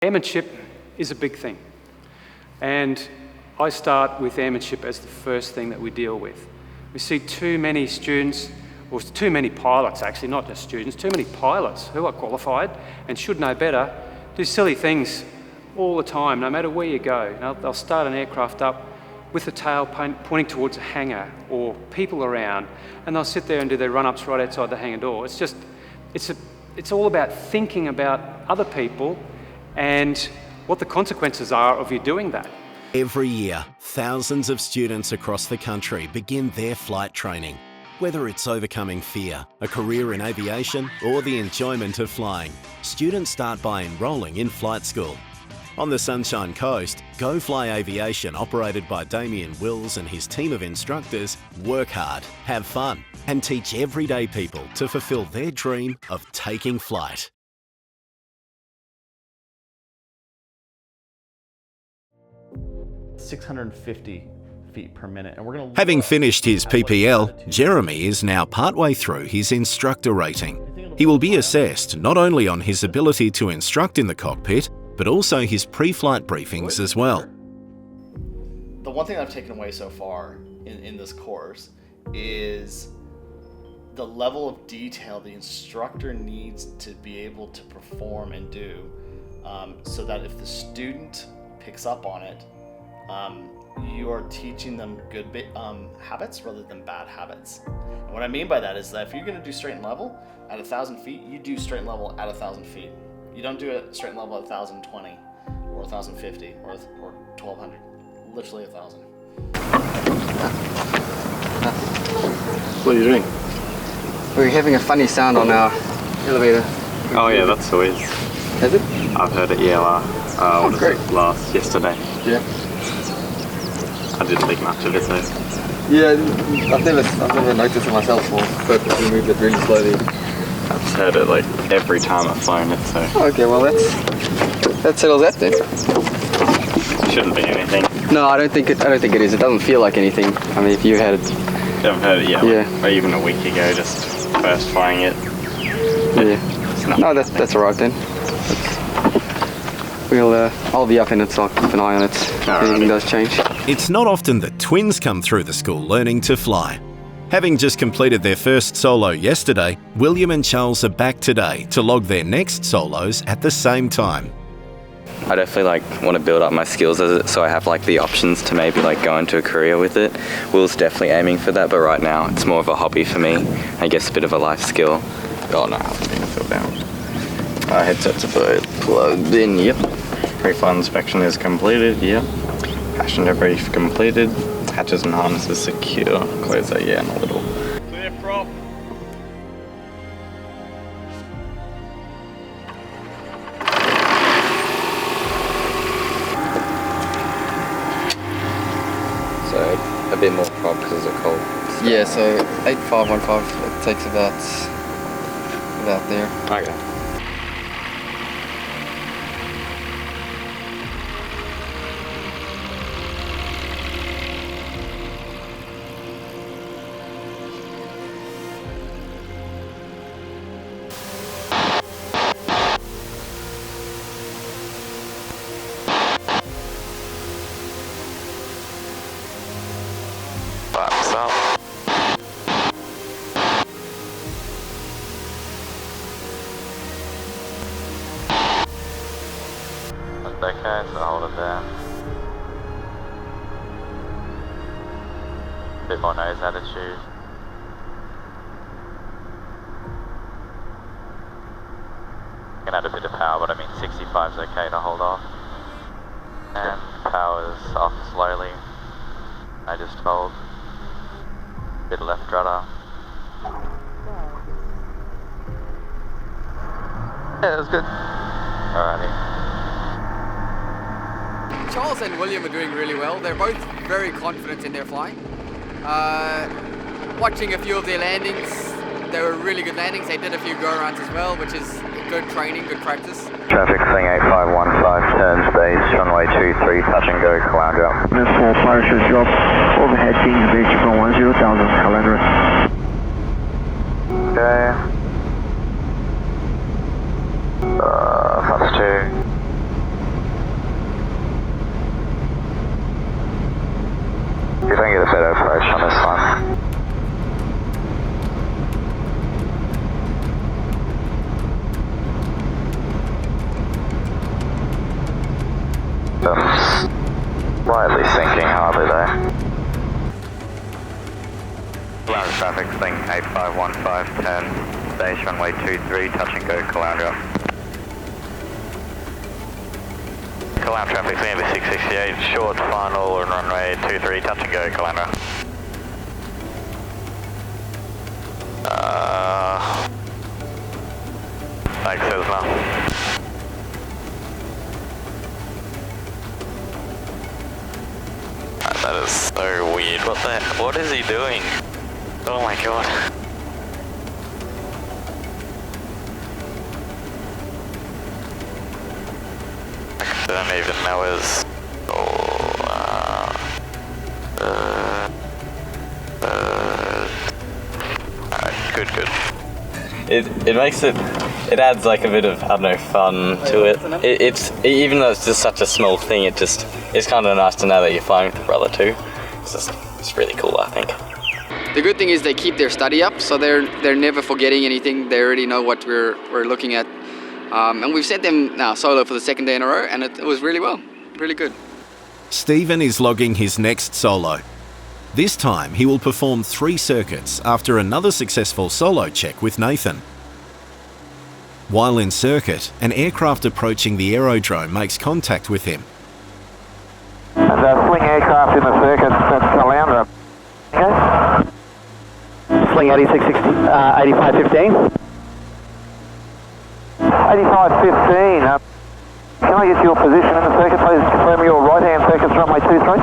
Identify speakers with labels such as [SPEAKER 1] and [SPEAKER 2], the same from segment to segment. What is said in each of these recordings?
[SPEAKER 1] Airmanship is a big thing, and I start with airmanship as the first thing that we deal with. We see too many students, or too many pilots actually, not just students, too many pilots who are qualified and should know better, do silly things all the time, no matter where you go. They'll start an aircraft up with the tail pointing towards a hangar or people around, and they'll sit there and do their run-ups right outside the hangar door. It's all about thinking about other people and what the consequences are of you doing that.
[SPEAKER 2] Every year, thousands of students across the country begin their flight training. Whether it's overcoming fear, a career in aviation, or the enjoyment of flying, students start by enrolling in flight school. On the Sunshine Coast, Go Fly Aviation, operated by Damien Wills and his team of instructors, work hard, have fun, and teach everyday people to fulfill their dream of taking flight.
[SPEAKER 3] .650 feet per minute, and we're going to.
[SPEAKER 2] Having finished his PPL, Jeremy is now partway through his instructor rating. He will be assessed not only on his ability to instruct in the cockpit, but also his pre-flight briefings as well.
[SPEAKER 4] The one thing I've taken away so far in this course is the level of detail the instructor needs to be able to perform and do, so that if the student picks up on it, you are teaching them good habits rather than bad habits. And what I mean by that is that if you're going to do straight and level at 1,000 feet, you do straight and level at 1,000 feet. You don't do it straight and level at 1,020 or 1,050 or 1,200. Literally 1,000.
[SPEAKER 5] What are you doing?
[SPEAKER 6] We're having a funny sound on our elevator.
[SPEAKER 5] Oh yeah, that's always.
[SPEAKER 6] Is it?
[SPEAKER 5] I've heard it, yesterday.
[SPEAKER 6] Yeah.
[SPEAKER 5] I didn't think much of it though.
[SPEAKER 6] Yeah, I've never noticed it myself before, but we moved it really slowly.
[SPEAKER 5] I've just heard it like every time I've flown it, so.
[SPEAKER 6] Oh, okay, well that settles that then.
[SPEAKER 5] Shouldn't be anything.
[SPEAKER 6] No, I don't think it is. It doesn't feel like anything. I mean, if you had it.
[SPEAKER 5] You haven't heard it yet?
[SPEAKER 6] Yeah.
[SPEAKER 5] Like, even a week ago, just first flying it.
[SPEAKER 6] Yeah. No, that's alright then. I'll be up in it, so I'll keep an eye on it if anything does change.
[SPEAKER 2] It's not often that twins come through the school learning to fly. Having just completed their first solo yesterday, William and Charles are back today to log their next solos at the same time.
[SPEAKER 7] I definitely want to build up my skills so I have the options to maybe go into a career with it. Will's definitely aiming for that, but right now it's more of a hobby for me. I guess a bit of a life skill.
[SPEAKER 5] Oh no, I need to feel down.
[SPEAKER 7] Headsets are both plugged in, yep.
[SPEAKER 5] Pre-flight inspection is completed, yep. Passenger brief completed. Hatches and harnesses secure. Close that, yeah, in a little. Clear prop.
[SPEAKER 7] So a bit more prop because it's a cold.
[SPEAKER 6] Yeah, so 8515, it takes about there.
[SPEAKER 7] Okay.
[SPEAKER 5] Flaps up. That's okay, so hold it there. Bit more nose attitude. You can add a bit of power, but I mean 65 is okay to hold off. And power's off slowly. I just hold. Bit of left rudder. Yeah, it was good. Alrighty.
[SPEAKER 8] Charles and William are doing really well. They're both very confident in their flying. Watching a few of their landings, they were really good landings. They did a few go-arounds as well, which is good training, good practice.
[SPEAKER 9] Traffic thing 8515, turn stage, runway 23, touch and go, cloud up.
[SPEAKER 10] Miss 45 shows you up, overhead being base from 10,000, calendar.
[SPEAKER 9] Okay. Plus 2. traffic, sling 8515, turn, stage runway 23, touch and go, Caloundra. Caloundra traffic, CMB 668, short final, runway 23, touch and go, Caloundra. Thanks, Cessna. That is so weird. What is he doing? Oh my god. I don't even know his... Alright, good.
[SPEAKER 7] It makes it adds like a bit of, I don't know, fun to it. It's even though it's just such a small thing, it's kind of nice to know that you're flying with a brother too. It's really cool, I think.
[SPEAKER 8] The good thing is they keep their study up, so they're never forgetting anything. They already know what we're looking at, and we've sent them now solo for the second day in a row, and it was really good.
[SPEAKER 2] Stephen is logging his next solo. This time he will perform 3 circuits after another successful solo check with Nathan. While in circuit, an aircraft approaching the aerodrome makes contact with him.
[SPEAKER 10] And sling aircraft in the circuit, that's Caloundra. Okay. Sling 8660, 8515. 8515, can I get your position in the circuit, please? Confirm your right-hand circuits runway 23.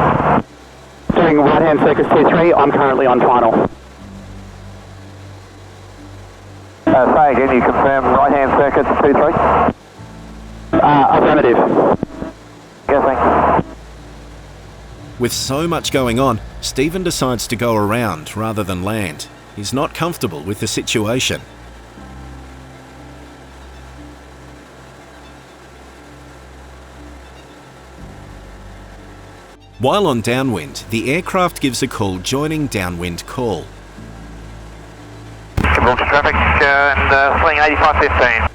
[SPEAKER 10] Doing right-hand circuits 23, I'm currently on final. Say again, you confirm right-hand circuits 23? Affirmative. Guessing.
[SPEAKER 2] With so much going on, Stephen decides to go around rather than land. He's not comfortable with the situation. While on downwind, the aircraft gives a call joining downwind call.
[SPEAKER 9] Gibraltar traffic and sling 8515.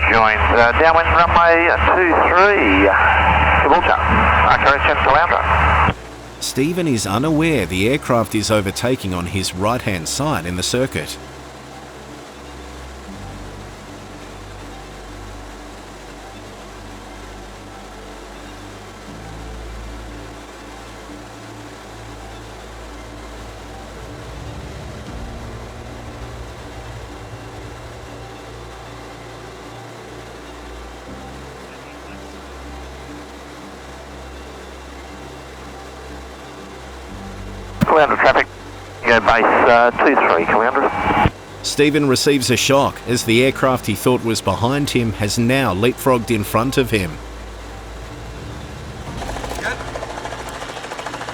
[SPEAKER 9] Joins downwind runway 23. Gibraltar. Correction, Caloundra.
[SPEAKER 2] Stephen is unaware the aircraft is overtaking on his right-hand side in the circuit.
[SPEAKER 9] Caloundra traffic, go base 23, Caloundra.
[SPEAKER 2] Stephen receives a shock as the aircraft he thought was behind him has now leapfrogged in front of him.
[SPEAKER 11] Good?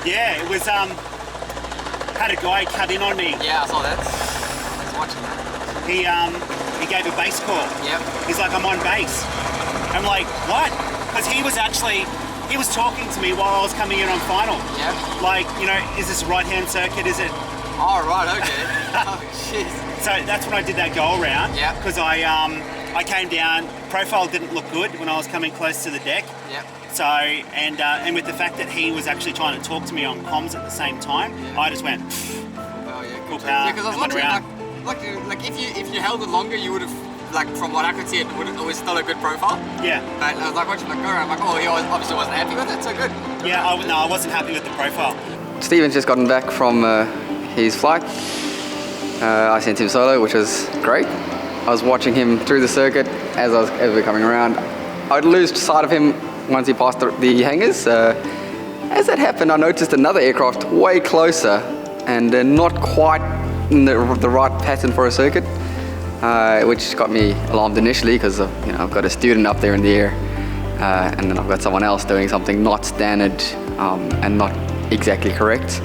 [SPEAKER 11] Yeah, it was, had a guy cut in on me.
[SPEAKER 8] Yeah, I saw that. I was watching that.
[SPEAKER 11] He gave a base call.
[SPEAKER 8] Yep.
[SPEAKER 11] He's like, I'm on base. I'm like, what? Because he was talking to me while I was coming in on final.
[SPEAKER 8] Yeah.
[SPEAKER 11] Like, you know, is this a right-hand circuit? Is it?
[SPEAKER 8] Oh, right, okay. Oh, jeez.
[SPEAKER 11] So that's when I did that go around.
[SPEAKER 8] Yeah.
[SPEAKER 11] Because I came down, profile didn't look good when I was coming close to the deck.
[SPEAKER 8] Yep.
[SPEAKER 11] So, and with the fact that he was actually trying to talk to me on comms at the same time, I just went,
[SPEAKER 8] oh, yeah,
[SPEAKER 11] cool power.
[SPEAKER 8] Yeah, because I was watching, like if you held it longer, you would have, like from what I could see, it was still a good profile.
[SPEAKER 11] Yeah.
[SPEAKER 8] But I was like watching the go around, I'm like, oh, he obviously wasn't happy with it, so good.
[SPEAKER 11] Yeah, I wasn't happy with the profile.
[SPEAKER 8] Steven's just gotten back from his flight. I sent him solo, which was great. I was watching him through the circuit as we were coming around. I'd lose sight of him once he passed the hangars. As that happened, I noticed another aircraft way closer and not quite in the right pattern for a circuit, which got me alarmed initially because I've got a student up there in the air, and then I've got someone else doing something not standard and not exactly correct.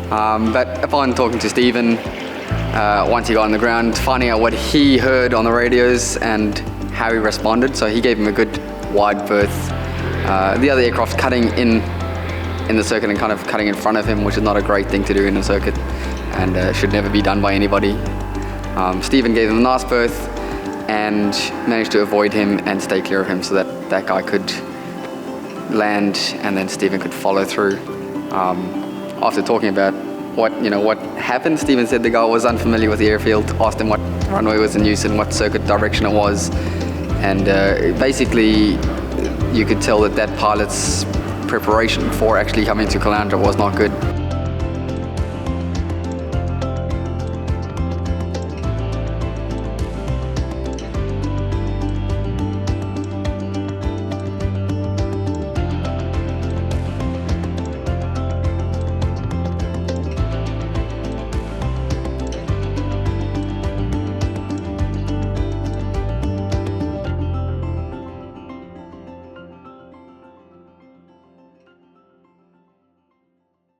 [SPEAKER 8] But upon talking to Steven, once he got on the ground, finding out what he heard on the radios and how he responded, so he gave him a good wide berth. The other aircraft cutting in the circuit and kind of cutting in front of him, which is not a great thing to do in a circuit and should never be done by anybody. Steven gave him a nice berth and managed to avoid him and stay clear of him so that guy could land and then Steven could follow through. After talking about what happened. Stephen said the guy was unfamiliar with the airfield, asked him what runway was in use and what circuit direction it was, and basically you could tell that pilot's preparation for actually coming to Caloundra was not good.